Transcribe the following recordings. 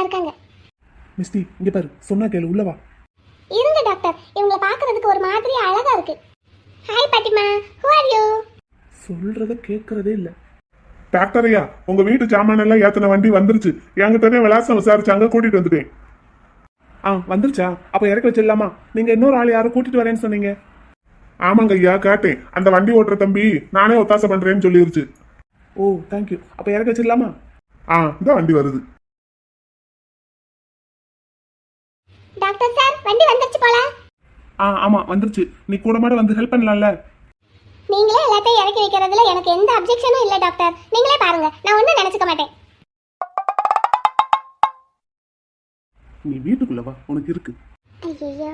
இருக்காங்க. மிஸ்டி இங்க பாரு, சொன்னா கேளு, உள்ள வா. இருங்க டாக்டர், இவங்களை பார்க்கறதுக்கு ஒரு மாதிரி அழகா இருக்கு. ஹாய் பாட்டிமா, ஹூ ஆர் யூ? சொல்றத கேட்கறதே இல்ல. டாக்டர் ஐயா, உங்க வீட்டு சாமான எல்லாம் ஏத்தன வண்டி வந்துருச்சு. என்கிட்ட விலாசம் விசாரிச்சாங்க, கூட்டிட்டு வந்துட்டேன். வந்துருச்சா? அப்ப இறக்கி வச்சிடலாமா? நீங்க இன்னொரு ஆள் யாரும் கூட்டிட்டு வரேன்னு சொன்னீங்க. ஆமாங்க ஐயா, கேட்டேன். அந்த வண்டி ஓட்டுற தம்பி நானே ஒத்தாசை பண்றேன்னு சொல்லிருச்சு. ஓ தேங்க்யூ. அப்ப இறக்கி வச்சிடலாமா? இந்த வண்டி வருது. டாக்டர் சார், வண்டி வந்துருச்சு போல. ஆமா வந்துருச்சு. நீ கூட மாட வந்து ஹெல்ப் பண்ணலாம்ல. நீங்களே எல்லாத்தையும் இறக்கி வைக்கிறதுல எனக்கு எந்த அப்ஜெக்ஷனும் இல்ல டாக்டர். நீங்களே பாருங்க, நான் ஒன்றும் நினைச்சுக்க மாட்டேன். நீ வீட்டுக்குள்ள வா, உனக்கு இருக்கு. ஐயோ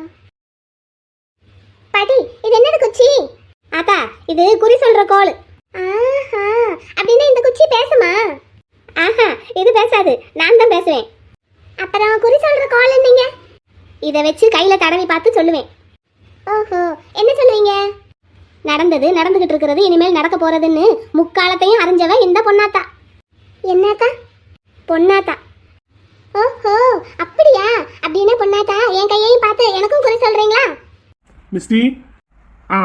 பாட்டி, இது என்னது குச்சி? ஆத்தா, இது குறி சொல்ற கோல். ஆஹா, அப்படின்னா இந்த குச்சி பேசுமா? ஆஹா, இது பேசாது, நான் தான் பேசுவேன். அப்புறம் குறி சொல்ற கோல் என்னங்க? இதை வச்சு கையில தடவி பார்த்து சொல்லுவேன். ஓஹோ, என்ன சொல்லுவீங்க? நடந்தது நடந்துகிட்டு இருக்கிறது, இனிமேல் நடக்க போறதுன்னு முக்காலத்தையும் அறிஞ்சவ இந்த பொன்னாத்தா. என்னத்தா? பொன்னாத்தா. ஓஹோ, அப்படியா? அப்படின்னா பொன்னாத்தா, என் கையையும் பார்த்து எனக்கும் குறி சொல்றீங்களா? மிஸ்டி,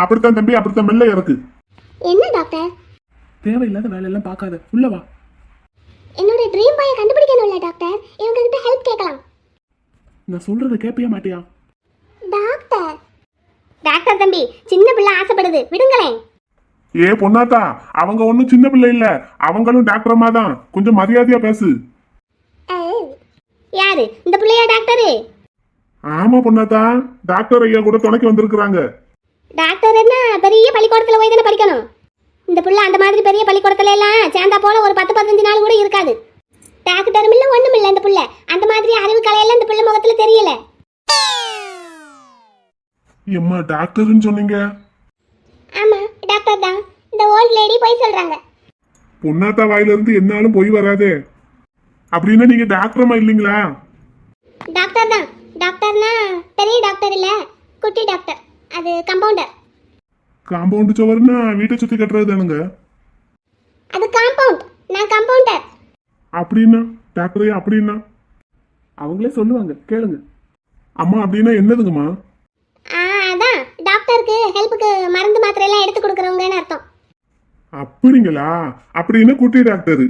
அப்படித்தான் தம்பி, அப்படித்தான். மெல்ல இறக்கு. என்ன டாக்டர்? தேவையில்லாத வேலையெல்லாம் பார்க்காத, உள்ள வா. என்னோட ட்ரீம் பாயை கண்டுபிடிக்கணும்ல டாக்டர், இவங்க கிட்ட ஹெல்ப் கேட்கலாம். நான் சொல்றத கேட்பியா மாட்டியா? டாக்டர் டாக்டர் தம்பி, சின்ன பிள்ளை ஆசைப்படுது, விடுங்களேன். ஏ பொன்னாத்தா, அவங்க ஒண்ணும் சின்ன பிள்ளை இல்ல, அவங்களும் டாக்டர் அம்மா தான். கொஞ்சம் மரியாதையா பேசு. யாரு இந்த பிள்ளையா டாக்டரு? ஆமா பொன்னாத்தா, டாக்டர் ஐயா கூட துணைக்கு வந்திருக்கிறாங்க. டாக்டர் என்ன பெரிய பள்ளிக்கூடத்துல போய் தானே படிக்கணும்? இந்த பிள்ளை அந்த மாதிரி பெரிய பள்ளிக்கூடத்துல எல்லாம் சேர்ந்தா போல ஒரு 10-15 நாள் கூட இருக்காது. டாக்டரும் இல்ல, ஒண்ணும் இல்ல. இந்த பிள்ளை அந்த மாதிரி அறிவு கலையெல்லாம் இந்த பிள்ளை முகத்துல தெரியல. எம்மா டாக்டர்னு சொன்னீங்க? ஆமா டாக்டர் தான். இந்த ஓல்ட் லேடி போய் சொல்றாங்க. பொன்னாத்தா வாயில இருந்து என்னாலும் போய் வராதே. அப்படின்னா நீங்க டாக்டரமா இல்லீங்களா? டாக்டர் தான். டாக்டர்னா பெரிய டாக்டர் இல்ல, குட்டி டாக்டர். அது கம்பவுண்டர். காம்பவுண்ட் சுவர்னா வீட்டை சுத்தி கட்டுறது தானுங்க. அது காம்பவுண்ட், நான் கம்பவுண்டர். அப்படின்னா டாக்டரே அப்படின்னா? அவங்களே சொல்லுவாங்க, கேளுங்க. அம்மா அப்படின்னா என்னதுங்கம்மா? அதான் டாக்டருக்கு ஹெல்ப்புக்கு மருந்து மாத்திரை எல்லாம் எடுத்து கொடுக்கறவங்கன்னு அர்த்தம். அப்படிங்களா? அப்படின்னா குட்டி டாக்டர்.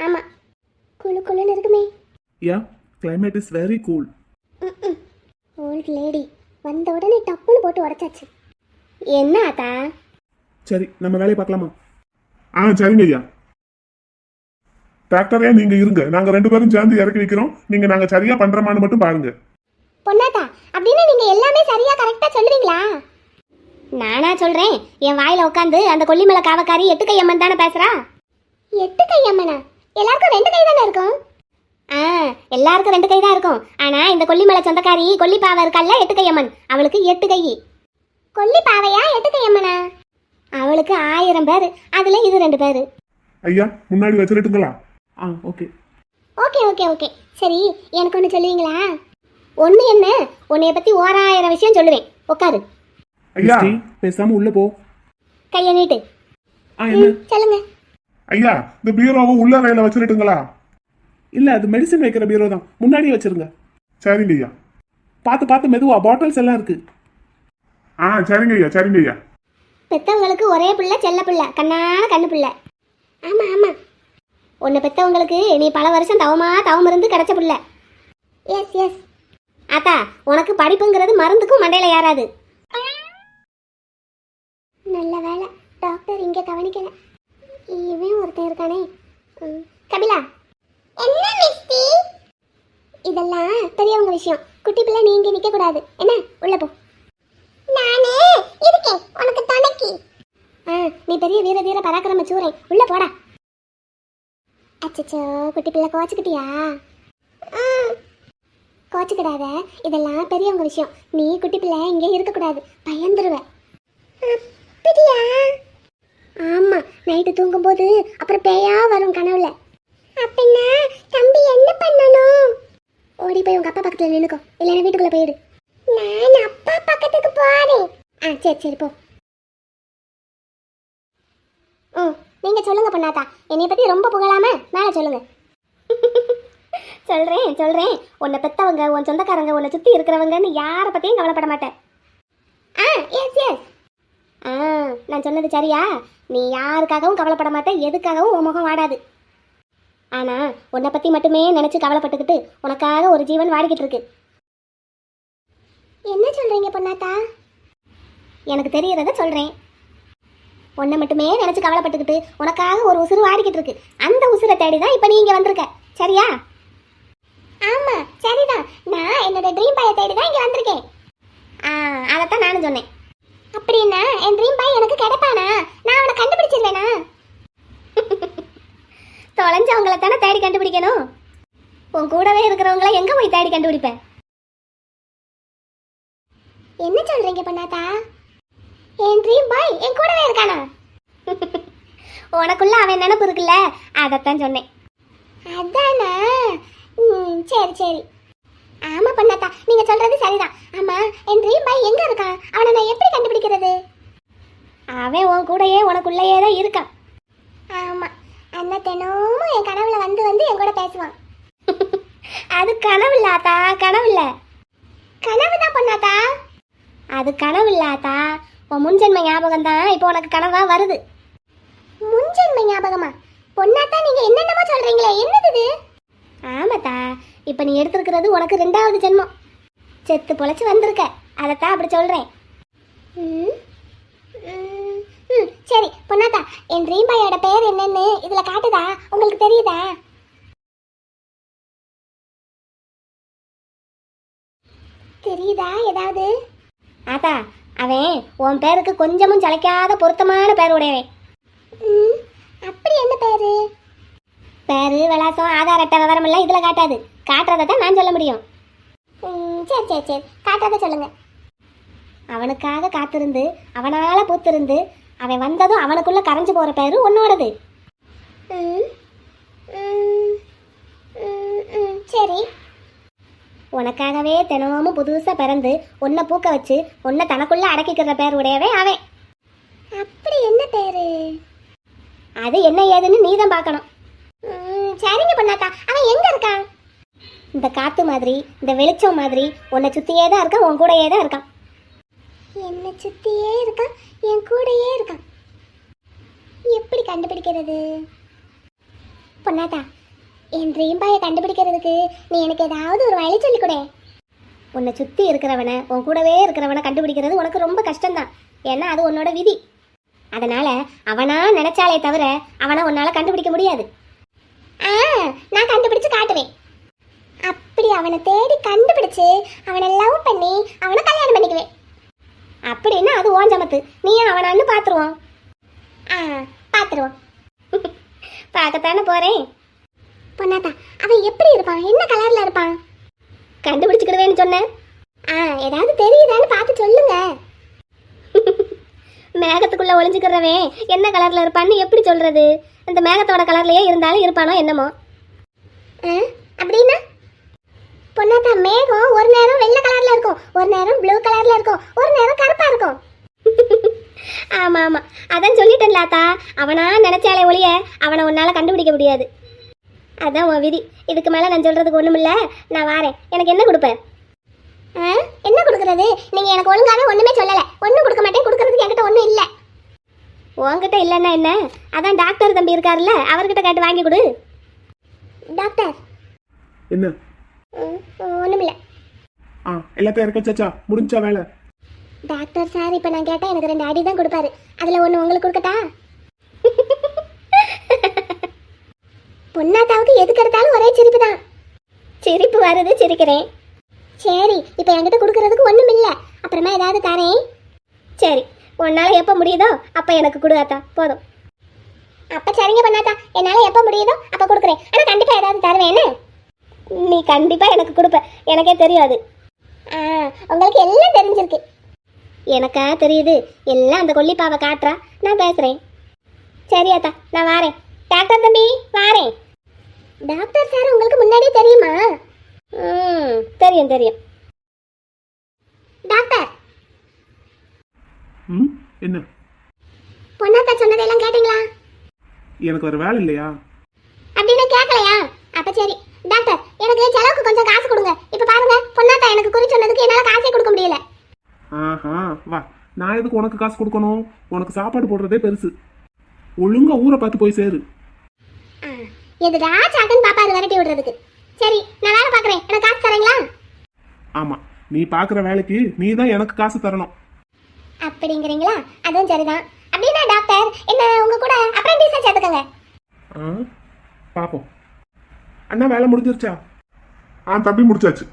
ஆமா, குளு குளுன்னு இருக்குமே. Yeah, climate is very cool. Old lady வந்த உடனே டப்புன்னு போட்டு உடைச்சாச்சு. என்ன ஆத்தா? சரி, நம்ம வேலையை பார்க்கலாமா? சரிங்க ஐயா. டாக்டரே நீங்க இருங்க, நாங்க 2 பேரும் சேர்ந்து இறக்கி வைக்கிறோம். நீங்க நாங்க சரியா பண்றோமான்னு மட்டும் பாருங்க. பொன்னாத்தா, அப்படின்னா நீங்க எல்லாமே சரியா கரெக்டா சொல்லுவீங்களா? நானா சொல்றேன்? என் வாயில உட்காந்து அந்த கொல்லிமலை காவக்காரி 8 கை அம்மன் தானே பேசுறா. 8 கை அம்மனா? எல்லாருக்கும் 2 கை தானே இருக்கும். எல்லாருக்கும் 2 கை தான் இருக்கும். ஆனா இந்த கொல்லிமலை சொந்தக்காரி கொல்லிப்பாவை இருக்கல்ல, 8 கை அம்மன், அவளுக்கு 8 கை. கொல்லிப்பாவையா 8 கை அம்மனா? அவளுக்கு 1000 பேரு, அதுல இது 2 பேரு. ஐயா முன்னாடி வச்சிருட்டுங்களா? Okay okay okay okay. சரி, எனக்கு ஒன்று சொல்லுவீங்களா? ஒன்று என்ன, உன்னைய பத்தி 1000 விஷயம் சொல்லுவேன். உட்காரு. ஐயா பேசாம உள்ள போ. கையை நீட்டு. என்ன? சொல்லுங்க. ஐயா, இந்த பீரோவை உள்ள ரயில வச்சிருட்டுங்களா? இல்ல, அது மெடிசன் வைக்கிற பீரோ தான், முன்னாடியே வச்சிருங்க. சரிங்க ஐயா. பார்த்து மெதுவா, பாட்டில்ஸ் எல்லாம் இருக்கு. சரிங்க ஐயா, சரிங்க ஐயா. பெத்தவங்களுக்கு ஒரே பிள்ளை, செல்ல பிள்ளை, கண்ணான கண்ணு பிள்ளை. ஆமா ஆமா, உன்னை பெத்தவங்களுக்கு நீ பல வருஷம் தவம் இருந்து கிடைச்ச பிள்ளை. Yes yes. ஆத்தா, உனக்கு படிப்புங்கிறது மருந்துக்கும் மண்டையில ஏறாது. நல்ல வேலை டாக்டர் இங்க கவனிக்கல. இவன் ஒருத்தன் இருக்கானே. கபிலா. என்ன மிஸ்டி? இதெல்லாம் பெரியவங்க விஷயம். குட்டி பிள்ளை நீங்க நிக்க கூடாது. என்ன, உள்ள போ. நானே இருக்கேன் உனக்கு துணைக்கு. நீ பெரிய வீர பராக்கிரம சூரன், உள்ள போடா. அச்சச்சோ, குட்டி பிள்ளை கோச்சுக்கிட்டியா? கோச்சுக்கிடாத, இதெல்லாம் பெரியவங்க விஷயம். நீ குட்டி பிள்ளை இங்கே இருக்கக்கூடாது, பயந்துருவ. அப்படியா? ஆமா, நைட்டு தூங்கும்போது அப்புறம் பேயா வரும் கனவுல. அப்படின்னா தம்பி என்ன பண்ணணும்? ஓடி போய் உங்க அப்பா பக்கத்துல நின்னுக்கோ, இல்லைன்னா வீட்டுக்குள்ள போயிடு. நான் அப்பா பக்கத்துக்கு போறேன். சரி போ. நீங்க சொல்லுங்க பொண்ணாத்தா, என்னைய பத்தி ரொம்ப புகழாம மேல சொல்லுங்க. சொல்றேன் உன்னை பெத்தவங்க உன் சொந்தக்காரங்க உன்னை சுத்தி இருக்கிறவங்கன்னு யாரை பத்தியும் கவலைப்பட மாட்டேன். எஸ் நான் சொன்னது சரியா? நீ யாருக்காகவும் கவலைப்பட மாட்டேன், எதுக்காகவும் உன் முகம் வாடாது. ஆனா உன்னை பத்தி மட்டுமே நினைச்சு கவலைப்பட்டுக்கிட்டு உனக்காக ஒரு ஜீவன் வாடிக்கிட்டு இருக்கு. என்ன சொல்றீங்க பொன்னாத்தா? எனக்கு தெரியறத சொல்றேன். உன்னை மட்டுமே நினைச்சு கவலைப்பட்டுக்கிட்டு உனக்காக ஒரு உசுறு வாடிக்கிட்டு இருக்கு. அந்த உசுரை தேடிதான் இப்ப நீ இங்க வந்திருக்க, சரியா? ஆமா சரிதான், நான் என்னோட ட்ரீம் பாயை தேடிதான் இங்க வந்திருக்கேன். அதைத்தான் நானும் சொன்னேன். அப்படின்னா என் ட்ரீம் பாய் எனக்கு கிடைப்பானா? நான் அவனை கண்டுபிடிச்சிருவேனா? தொலைஞ்சவங்களை தானே தேடி கண்டுபிடிக்கணும். உன் கூடவே இருக்கிறவங்கள எங்க போய் தேடி கண்டுபிடிப்பேன்? என்ன சொல்றீங்க பொன்னாத்தா? என் ட்ரீம் பாய் என் கூடவே இருக்கானா? உனக்குள்ள அவன் நினப்பு இருக்குல்ல, அதைத்தான் சொன்னேன். அதானா? சரி. ஆமா பொன்னாத்தா, நீங்க சொல்றது சரிதான். ஆமா, என் ட்ரீம் பாய் எங்க இருக்கான்? அவனை நான் எப்படி கண்டுபிடிக்கிறது? அவன் உன் கூடயே உனக்குள்ளேயே தான் இருக்கான். ஆமா, அண்ணா தினமும் என் கனவுல வந்து என் கூட பேசுவான். அது கனவில்லாத்தா, கனவில்ல, கனவுதான் பொன்னாத்தா. அது கனவில்லாத்தா, உன் முன்ஜென்ம ஞாபகம் தான் இப்போ உனக்கு கனவா வருது. முன்ஜென்ம ஞாபகமா? பொன்னாத்தா நீங்க என்னென்னமோ சொல்றீங்களே, என்னது இது? ஆமாத்தா, இப்போ நீ எடுத்துருக்கிறது உனக்கு 2வது ஜென்மம். செத்து பொழைச்சு வந்திருக்க, அதைத்தான் அப்படி சொல்றேன். சரி பொன்னாத்தா, என் ட்ரீம் பாயோட பேர் என்னன்னு இதுல காட்டுதா? உங்களுக்கு தெரியுதா? தெரியுதா ஏதாவது? ஆத்தா, அவன் உன் பேருக்கு கொஞ்சமும் சளைக்காத பொருத்தமான பேர் உடையவன். அப்படி என்ன பேரு? பேரு விலாசம் ஆதார் அட்டை விவரம் எல்லாம் இதுல காட்டாது. காட்டுறதை தான் நான் சொல்ல முடியும். சரி காட்டுறத சொல்லுங்க. அவனுக்காக காத்திருந்து அவனால பூத்திருந்து அவன் வந்ததும் அவனுக்குள்ள கரைஞ்சு போற பேரு உன்னோடது. சரி, உனக்காகவே தினமும் புதுசா பிறந்து உன்னை பூக்க வச்சு உன்னை தனக்குள்ள அடக்கிக்கிற பேர் உடையவே அவன். அப்படி என்ன பேரு? அது என்ன ஏதுன்னு நீதான் பார்க்கணும். சரிங்க பொன்னாத்தா, அவன் எங்க இருக்கான்? இந்த காத்து மாதிரி, இந்த வெளிச்சம் மாதிரி உன்னை சுத்தியே தான் இருக்கான், உன் கூடயே தான் இருக்கான். என்னை சுத்தியே இருக்கான், என் கூடயே இருக்கான். எப்படி கண்டுபிடிக்கிறது? பொன்னாத்தா, என் ட்ரீம் பாயை கண்டுபிடிக்கிறதுக்கு நீ எனக்கு ஏதாவது ஒரு வழி சொல்லிக் கொடு. உன்னை சுத்தி இருக்கிறவனை, உன் கூடவே இருக்கிறவனை கண்டுபிடிக்கிறது உனக்கு ரொம்ப கஷ்டம்தான். ஏன்னா அது உன்னோட விதி. அதனால அவனா நினைச்சாலே தவிர அவனை உன்னால கண்டுபிடிக்க முடியாது. நான் கண்டுபிடிச்சு காட்டுவேன். அப்படி அவனை தேடி கண்டுபிடிச்சு அவனை லவ் பண்ணி அவனை கல்யாணம் பண்ணிக்குவேன். அப்படின்னா அது ஓஞ்சமத்து. நீ அவனான்னு பாத்துருவான். பாத்துருவான். பார்க்கத்தானே போறேன். பொன்னாத்தா, அவன் எப்படி இருப்பான்? என்ன கலர்ல இருப்பான்? கண்டுபிடிச்சுக்கிடுவேன்னு சொன்னேன். ஏதாவது தெரியுதான்னு பார்த்து சொல்லுங்க. மேகத்துக்குள்ள ஒளிஞ்சுக்கிறவன் என்ன கலர்ல இருப்பான்னு எப்படி சொல்றது? அந்த மேகத்தோட கலர்லயே இருந்தாலும் இருப்பானோ என்னமோ. அப்படின்னா பொன்னாத்தா, மேகம் ஒரு நேரம் வெள்ளை கலர்ல இருக்கும், ஒரு நேரம் ப்ளூ கலர்ல இருக்கும், ஒரு நேரம் கருப்பா இருக்கும். ஆமா அதான் சொல்லிட்டேன்லாத்தா, அவனா நினைச்சாலே ஒழிய அவனை உன்னால கண்டுபிடிக்க முடியாது. அதான் உன் விதி. இதுக்கு மேல நான் சொல்றதுக்கு ஒண்ணும் இல்ல. நான் வாரேன். எனக்கு என்ன கொடுப்ப? என்ன கொடுக்கறது? நீங்க எனக்கு ஒழுங்காவே ஒண்ணுமே சொல்லல. ஒண்ணும் கொடுக்க மாட்டேன். கொடுக்கறதுக்கு என்கிட்ட ஒண்ணும் இல்ல. உன்கிட்ட இல்லன்னா என்ன? அதான் டாக்டர் தம்பி இருக்காருல்ல, அவர்கிட்ட கேட்டு வாங்கி கொடு. டாக்டர் என்ன? ஒண்ணுமில்ல. எல்லாத்தையும் இறக்க சாச்சா, முடிஞ்சா வேலை? டாக்டர் சார், இப்ப நான் கேட்டா எனக்கு 2 அடி தான் கொடுப்பாரு. அதுல ஒண்ணு உங்களுக்கு கொடுக்கட்டா? பொன்னாத்தாவுக்கு எதுக்கு எடுத்தாலும் ஒரே சிரிப்பு தான். சிரிப்பு வருது, சிரிக்கிறேன். சரி, இப்ப என்கிட்ட கொடுக்கறதுக்கு ஒண்ணும் இல்ல. அப்புறமா ஏதாவது தரேன். சரி, உன்னால எப்ப முடியுதோ அப்ப எனக்கு கொடுக்காத்தா போதும். அப்ப சரிங்க பொன்னாத்தா, என்னால எப்ப முடியுதோ அப்ப கொடுக்குறேன். ஆனா கண்டிப்பா ஏதாவது தருவேன்னு. நீ கண்டிப்பா எனக்கு கொடுப்ப, எனக்கே தெரியாது. உங்களுக்கு எல்லாம் தெரிஞ்சிருக்கு. எனக்கா தெரியுது. எல்லாம் அந்த கொல்லிப்பாவை காட்டுறா, நான் பேசுறேன். சரியாத்தா, நான் வாரேன். டாக்டர் தம்பி வாரேன். டாக்டர் சார் உங்களுக்கு முன்னாடியே தெரியுமா? தெரியும். டாக்டர். என்ன? பொன்னாத்தா சொன்னதெல்லாம் கேட்டீங்களா? எனக்கு ஒரு வேலை இல்லையா? அப்படின்னு கேட்கலையா? அப்ப சரி டாக்டர், கொஞ்சம் காசு கொடுங்க. இப்ப பாருங்க, பொண்ணாத்தா எனக்கு குறி சொன்னதுக்கு என்னால காசே கொடுக்க முடியல. ஆஹா, வா. நான் எதுக்கு உனக்கு காசு கொடுக்கணும்? உனக்கு சாப்பாடு போடுறதே பெருசு. ஒழுங்கா ஊரை பார்த்து போய் சேரு. ஆ, எதுடா சாக்குன்னு பாப்பாரு விரட்டி விடுறதுக்கு. சரி, நான் வேலை பாக்குறேன், எனக்கு காசு தரீங்களா? ஆமா, நீ பாக்குற வேலைக்கு நீ தான் எனக்கு காசு தரணும். அப்படிங்கிறீங்களா? அதுவும் சரிதான். அப்படின்னா டாக்டர் என்ன உங்க கூட அப்ரெண்டிஸா சேர்த்துக்கங்க. ஆ, பாப்போம். அண்ணா வேலை முடிஞ்சிருச்சா? தம்பி முடிச்சாச்சு.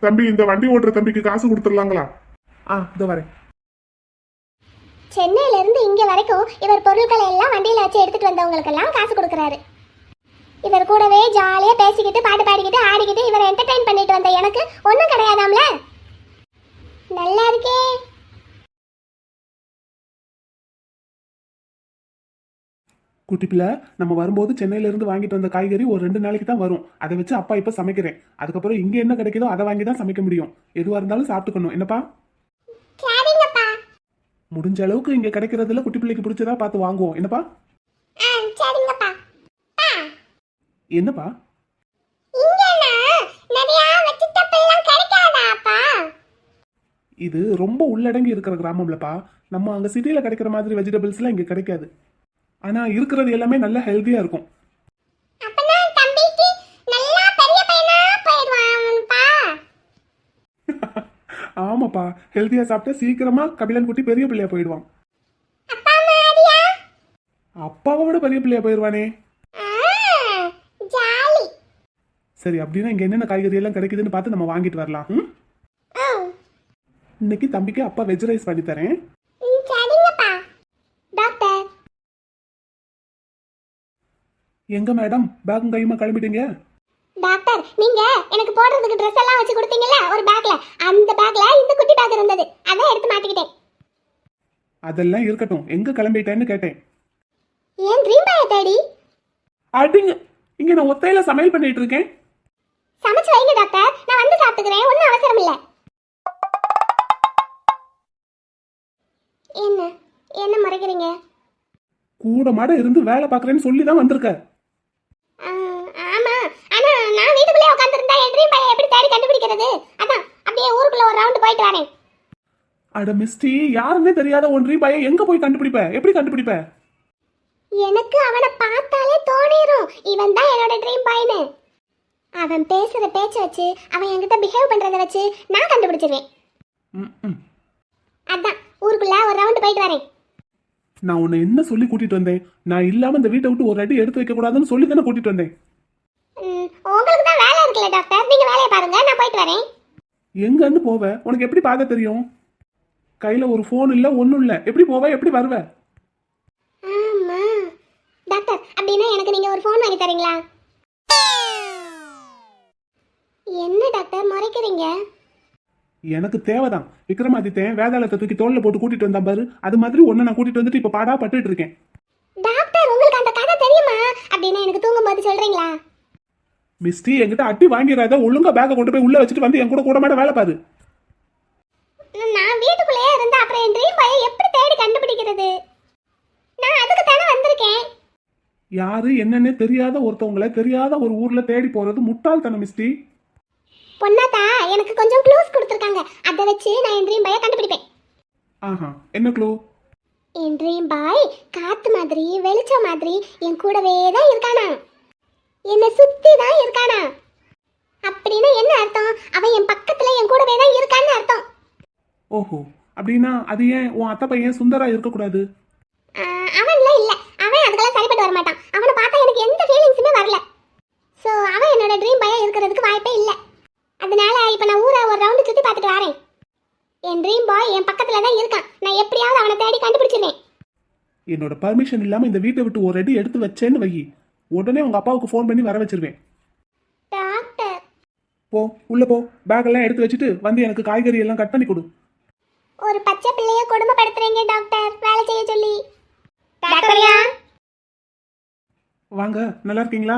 தம்பி, இந்த வண்டி ஓட்டுற தம்பிக்கு காசு கொடுத்துடலாங்களா? இதோ வரேன். சென்னையில இருந்து இங்க வரைக்கும் இவர் பொருட்களை எல்லாம் வண்டியில வச்சு எடுத்துட்டு வந்தவங்களுக்கெல்லாம் காசு கொடுக்கறாரு. இவர் கூடவே ஜாலியா பேசிக்கிட்டு பாட்டு பாடிக்கிட்டு ஆடிக்கிட்டு இவரை என்டர்டெயின் பண்ணிட்டு வந்த எனக்கு ஒண்ணும் கிடையாதாம்ல. நல்லா இருக்கே. குட்டி பிள்ளை, நம்ம வரும்போது சென்னையில இருந்து வாங்கிட்டு வந்த காய்கறி ஒரு 2 நாளைக்கு தான் வரும். அதை வச்சு அப்பா இப்ப சமைக்கிறேன். அதுக்கப்புறம் இங்க என்ன கிடைக்குதோ அதை வாங்கி தான் சமைக்க முடியும். எதுவா இருந்தாலும் சாப்பிட்டுக்கணும். என்னப்பா? சரிங்கப்பா. முடிஞ்ச அளவுக்கு இங்க கிடைக்கிறதுல குட்டி பிள்ளைக்கு பிடிச்சதா பார்த்து வாங்குவோம். என்னப்பா? சரிங்கப்பா. என்னப்பா? இங்கனா நிறைய வெஜிடபிள் எல்லாம் கிடைக்காதாப்பா? இது ரொம்ப உள்ளடங்கி இருக்கிற கிராமம்லப்பா. நம்ம அங்க சிட்டில கிடைக்கிற மாதிரி வெஜிடபிள்ஸ் எல்லாம் இங்க கிடைக்காது. ஆனா இருக்கிறது எல்லாமே நல்ல ஹெல்தியா இருக்கும். அப்பனா தம்பிக்கு நல்லா பெரிய பையனா போய்டுவான்ப்பா. ஆமாப்பா, ஹெல்தியா சாப்பிட்டா சீக்கிரமா கபிலன் குட்டி பெரிய பிள்ளையா போயிடுவான். அப்பா மாதிரியா? அப்பாவை விட பெரிய பிள்ளையா போயிடுவானே. ஜாலி. சரி, அப்படின்னா இங்க என்னென்ன காய்கறி எல்லாம் கிடைக்குதுன்னு பார்த்து நம்ம வாங்கிட்டு வரலாம். இன்னைக்கு தம்பிக்கு அப்பா வெஜ் ரைஸ் பண்ணி தரேன். சரிங்கப்பா. டாக்டர். எங்க மேடம், பேக்கும் கையுமா கிளம்பிட்டீங்க? டாக்டர், நீங்க எனக்கு போடுறதுக்கு Dress எல்லாம் வச்சு கொடுத்தீங்கல்ல ஒரு பேக்ல, அந்த பேக்ல இந்த குட்டி பேக் இருந்தது. அத எடுத்து மாட்டிக்கிட்டேன். அதெல்லாம் இருக்கட்டும், எங்க கிளம்பிட்டேன்னு கேட்டேன். ஏன் ட்ரீம் பாய தேடி? அடிங்க, இங்க நான் ஒத்தையில சமையல் பண்ணிட்டு இருக்கேன். சமைச்சு வைங்க டாக்டர், நான் வந்து சாப்பிட்டுக்கிறேன். ஒன்றும் அவசரம் இல்ல. என்ன என்ன மறைக்கிறீங்க? கூட மாட இருந்து வேலை பார்க்கறேன்னு சொல்லி தான் வந்திருக்க. ஆமா, ஆனா நான் வீட்டுக்குள்ளே உட்கார்ந்திருந்தா என் ட்ரீம் பாய எப்படி தேடி கண்டுபிடிக்கிறது? அதான் அப்படியே ஊருக்குள்ள ஒரு ரவுண்ட் போயிட்டு வரேன். அட மிஸ்டி, யாருன்னே தெரியாத ஒன்றி பையன் எங்க போய் கண்டுபிடிப்ப? எப்படி கண்டுபிடிப்ப? எனக்கு அவனை பார்த்தாலே தோணிரும் இவன் தான் என்னோட ட்ரீம் பாய்னு. அவன் பேசுற பேச்ச வச்சு, அவன் என்கிட்ட பிஹேவ் பண்றத வச்சு நான் கண்டுபிடிச்சிருவேன். அதான் ஊருக்குள்ள ஒரு ரவுண்ட் போயிட்டு வரேன். நான் உன்னை என்ன சொல்லி கூட்டிட்டு வந்தேன்? நான் இல்லாம இந்த வீட்டை விட்டு ஒரு அடி எடுத்து வைக்க கூடாதுன்னு சொல்லி தானே கூட்டிட்டு வந்தேன். உங்களுக்கு தான் வேலை இருக்குல்ல டாக்டர், நீங்க வேலையை பாருங்க, நான் போயிட்டு வரேன். எங்கன்னு போவ? உனக்கு எப்படி பார்க்க தெரியும்? கையில ஒரு போன் இல்ல, ஒண்ணும் இல்ல. எப்படி போவ, எப்படி வருவ? ஆமா டாக்டர், அப்படின்னா எனக்கு நீங்க ஒரு ஃபோன் வாங்கி தரீங்களா? என்ன டாக்டர் மறைக்கிறீங்க? எனக்கு தேவைதான். விக்ரமாதித்தன் வேதாளத்தை தூக்கி தோல்ல போட்டு கூட்டிட்டு வந்தான் பாரு, அது மாதிரி ஒன்னு நான் கூட்டிட்டு வந்துட்டு இப்ப பாடா பட்டுட்டு இருக்கேன். டாக்டர், உங்களுக்கு அந்த கதை தெரியுமா? அப்படின்னா எனக்கு தூங்கும்போது சொல்றீங்களா? மிஸ்டி, என்கிட்ட அட்டி வாங்கிறாத. ஒழுங்கா பேக்கை கொண்டு போய் உள்ள வச்சுட்டு வந்து என் கூட கூட மாட வேலை பாரு. நான் வீட்டுக்குள்ளேயே இருந்தா அப்புறம் என் ட்ரீம் பாயை எப்படி தேடி கண்டுபிடிக்கிறது? நான் அதுக்கு தானே வந்திருக்கேன். யாரு என்னன்னே தெரியாத ஒருத்தவங்களை தெரியாத ஒரு ஊர்ல தேடி போறது முட்டாள்தனம் மிஸ்டி. பொன்னாத்தா எனக்கு கொஞ்சம் க்ளூஸ் கொடுத்துருக்காங்க. அதை வச்சு நான் என் ட்ரீம் பாயை கண்டுபிடிப்பேன். ஆஹா, என்ன க்ளூ? என் ட்ரீம் பாய் காத்து மாதிரி வெளிச்சம் மாதிரி என் கூடவே தான் இருக்கானா, என்னை சுத்தி தான் இருக்கானா. அப்படின்னா என்ன அர்த்தம்? அவன் என் பக்கத்துல என் கூடவே தான் இருக்கான்னு அர்த்தம். ஓஹோ, அப்படின்னா அது ஏன் உன் அத்தை பையன் சுந்தரா இருக்கக்கூடாது? அவன்ல இல்ல, அவன் அதுக்கெல்லாம் சரிப்பட்டு வர மாட்டான். அவனை பார்த்தா எனக்கு எந்த ஃபீலிங்ஸுமே வரல. ஸோ அவன் என்னோட ட்ரீம் பாயா இருக்கிறதுக்கு வாய்ப்பே இல்லை. அதனால இப்போ நான் ஊரை ஒரு ரவுண்டு சுற்றி பார்த்துட்டு வரேன். என் ட்ரீம் பாய் என் பக்கத்துல தான் இருக்கான். நான் எப்படியாவது அவனை தேடி கண்டுபிடிச்சிருவேன். என்னோட பர்மிஷன் இல்லாம இந்த வீட்டை விட்டு ஒரு அடி எடுத்து வச்சேன்னு வை, உடனே உங்க அப்பாவுக்கு ஃபோன் பண்ணி வர வச்சிருவேன். டாக்டர், போ உள்ள போ. பேக் எல்லாம் எடுத்து வச்சுட்டு வந்து எனக்கு காய்கறி எல்லாம் கட் பண்ணி கொடு. ஒரு பச்சை பிள்ளைய கொடுமைப்படுத்துறீங்க டாக்டர், வேலை செய்ய சொல்லி. டாக்டர்யா, வாங்க. நல்லா இருக்கீங்களா?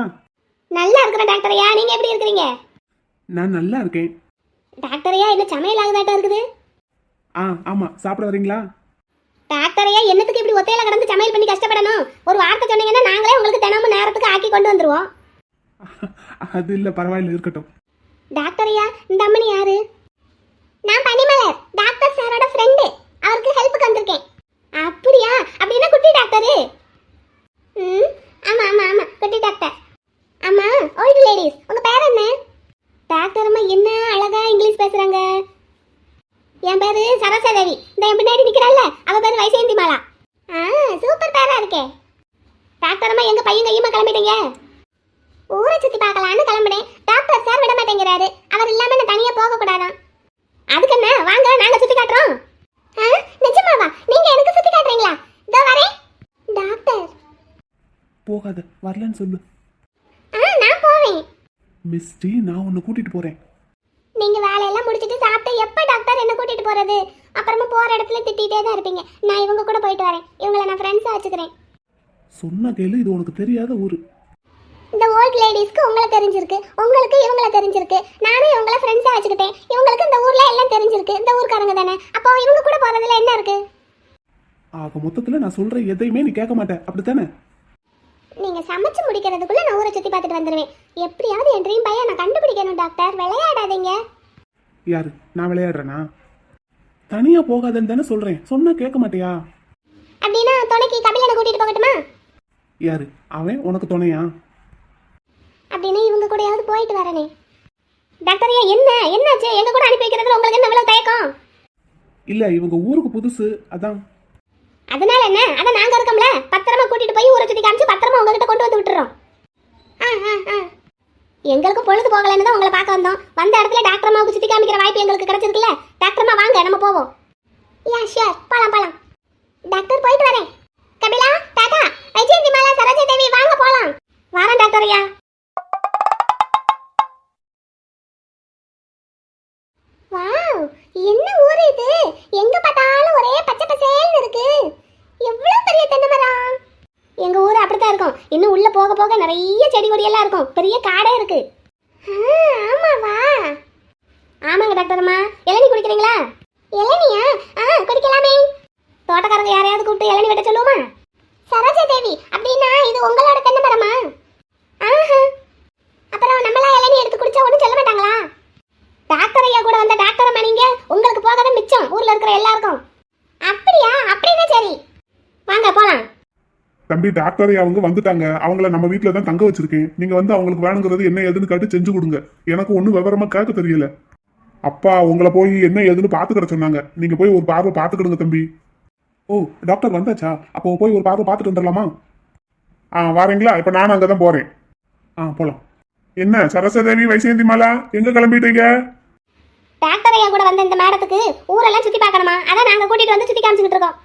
நல்லா இருக்கிறேன் டாக்டர்யா, நீங்க எப்படி இருக்கிறீங்க? நான் நல்லா இருக்கேன். டாக்டர்யா, என்ன சமையல் ஆகுதாட்டம் இருக்குது? ஆமா, சாப்பிட வரீங்களா? டாக்டரையா, என்னத்துக்கு இப்படி ஒத்தையில கடந்து சமையல் பண்ணி கஷ்டப்படணும்? ஒரு வார்த்தை சொன்னீங்கன்னா நாங்களே உங்களுக்கு தினமும் நேரத்துக்கு ஆக்கி கொண்டு வந்துருவோம். அது இல்ல, பரவாயில்ல, இருக்கட்டும். டாக்டர் ஐயா, இந்த அம்மனி யாரு? நான் பனிமலர், டாக்டர் சாரோட ஃப்ரெண்டு. அவருக்கு ஹெல்ப்புக்கு வந்திருக்கேன். அப்படியா? அப்படின்னா குட்டி டாக்டரு? ம், ஆமா ஆமா ஆமா, குட்டி டாக்டர். ஆமா, ஓல்டு லேடிஸ், உங்க பேர் என்ன? டாக்டர் அம்மா என்ன அழகா இங்கிலீஷ் பேசுறாங்க. என் பேரு சரஸ்வதி. இந்த என் பின்னாடி நிக்கிறாள்ல, அவ பேரு வைசேந்தி மாலா. சூப்பர் பேரா இருக்கே. டாக்டர் அம்மா, எங்க பையன் கையுமா கிளம்பிட்டீங்க? ஊரை சுத்தி பார்க்கலான்னு கிளம்பினேன். டாக்டர் சார் விட மாட்டேங்கிறாரு. அவர் இல்லாம நான் தனியா போக கூடாதான். அதுக்கு என்ன, வாங்க நாங்க சுத்தி காட்டுறோம். நிஜமாவா? நீங்க எனக்கு சுத்தி காட்டுறீங்களா? இதோ வரேன். டாக்டர். போகாத, வரலன்னு சொல்லு. நான் போவேன். மிஸ்டி, நான் உன்னை கூட்டிட்டு போறேன். நீங்க வேலையெல்லாம் முடிச்சிட்டு சாப்பிட்டு எப்ப டாக்டர் என்ன கூட்டிட்டு போறது? அப்புறமா போற இடத்துல திட்டிட்டே தான் இருப்பீங்க. நான் இவங்க கூட போயிட்டு வரேன். இவங்கள நான் ஃப்ரெண்ட்ஸா வச்சுக்கிறேன். சொன்ன கேளு, இது உனக்கு தெரியாத ஊரு. இந்த ஓல்ட் லேடிஸ்க்கு உங்களை தெரிஞ்சிருக்கு, உங்களுக்கு இவங்கள தெரிஞ்சிருக்கு. நானும் இவங்கள ஃப்ரெண்ட்ஸா வச்சுக்கிட்டேன். இவங்களுக்கு இந்த ஊர்ல எல்லாம் தெரிஞ்சிருக்கு. இந்த ஊர்க்காரங்க தானே. அப்போ இவங்க கூட போறதுல என்ன இருக்கு? ஆக மொத்தத்துல நான் சொல்ற எதையுமே நீ கேட்க மாட்டேன், அப்படித்தானே? நீங்க சமைச்சு முடிக்கிறதுக்குள்ள நான் ஊரை சுத்தி பார்த்துட்டு வந்துடுவேன். எப்படியாவது என் ட்ரீம் பையன் நான் கண்டுபிடிக்கணும் டாக்டர். விளையாடாதீங்க. யாரு? நான் விளையாடுறேனா? தனியா போகாதன்னு தானே சொல்றேன். சொன்னா கேட்க மாட்டியா? அப்படின்னா துணைக்கு கபிலனை கூட்டிட்டு போகட்டுமா? யாரு அவன்? உனக்கு துணையா? அப்படின்னா இவங்க கூடயாவது போயிட்டு வரனே. டாக்டர் ஐயா, என்னாச்சு? எங்க கூட அனுப்பி வைக்கிறதுல உங்களுக்கு என்ன இவ்வளவு தயக்கம்? இல்ல, இவங்க ஊருக்கு புதுசு, அதான். அதனால என்ன? அத நாங்க இருக்கோம்ல, பத்திரமா கூட்டிட்டு போய் ஊரை சுத்தி காமிச்சு பத்திரமா உங்ககிட்ட கொண்டு வந்து விட்டுறோம். எங்களுக்கு பொழுது போகலன்னு தான் உங்களை பார்க்க வந்தோம். வந்த இடத்துல டாக்டர் அம்மாவுக்கு சுத்தி காமிக்கிற வாய்ப்பு எங்களுக்கு கிடைச்சிருக்குல்ல. டாக்டர் அம்மா வாங்க, நம்ம போவோம். யா ஷியோர், போலாம். டாக்டர், போயிட்டு வரேன். கபிலா, டாடா. வைஜெயந்தி மாலா, சரோஜா தேவி, வாங்க போலாம். வரேன் டாக்டர் ஐயா. வாவ், என்ன ஊர் இது? எங்க பார்த்தாலும் ஒரே பச்சை பசேல்னு இருக்கு. எவ்வளவு பெரிய தென்னை மரம். எங்க ஊர் அப்படித்தான் இருக்கும். இன்னும் உள்ள போக போக நிறைய செடி கொடியெல்லாம் இருக்கும். பெரிய காடே இருக்கு. ஆமாவா? ஆமாங்க டாக்டர் அம்மா. இளநீ குடிக்கிறீங்களா? இளநியா? குடிக்கலாமே. தோட்டக்காரங்க யாரையாவது கூப்பிட்டு இளநீ வெட்ட சொல்லுவோமா? சரோஜா தேவி, அப்படின்னா இது உங்களோட தென்னை மரமா? அப்புறம் நம்மளா இளநீ எடுத்து குடிச்சா ஒன்றும் சொல்ல மாட்டாங்களா? டாக்டர் ஐயா கூட வந்த டாக்டர் அம்மா நீங்க, உங்களுக்கு போகாத மிச்சம் ஊர்ல இருக்கிற எல்லாருக்கும். அப்படியா? அப்படின்னா சரி, வாங்க போலாம். தம்பி, டாக்டர் அவங்க வந்துட்டாங்க. அவங்கள நம்ம வீட்டுல தான் தங்க வச்சிருக்கேன். நீங்க வந்து அவங்களுக்கு வேணுங்கிறது என்ன ஏதுன்னு கேட்டு செஞ்சு கொடுங்க. எனக்கு ஒன்றும் விவரமா கேட்க தெரியல. அப்பா உங்களை போய் என்ன ஏதுன்னு பாத்துக்கிட சொன்னாங்க. நீங்க போய் ஒரு பார்வை பாத்துக்கிடுங்க தம்பி. ஓ, டாக்டர் வந்தாச்சா? அப்போ போய் ஒரு பார்வை பார்த்துட்டு வந்துடலாமா? வாரீங்களா? இப்ப நானும் அங்கதான் போறேன். போலாம். என்ன சரஸ்வதி, வைசேந்தி மாலா, எங்க கிளம்பிட்டீங்க? டாக்டர் ஐயா கூட வந்த இந்த மேடத்துக்கு ஊரெல்லாம் சுத்தி பார்க்கணுமா? அதான் நாங்க கூட்டிட்டு வந்து சுத்தி காமிச்சுக்கிட்டு இருக்கோம்.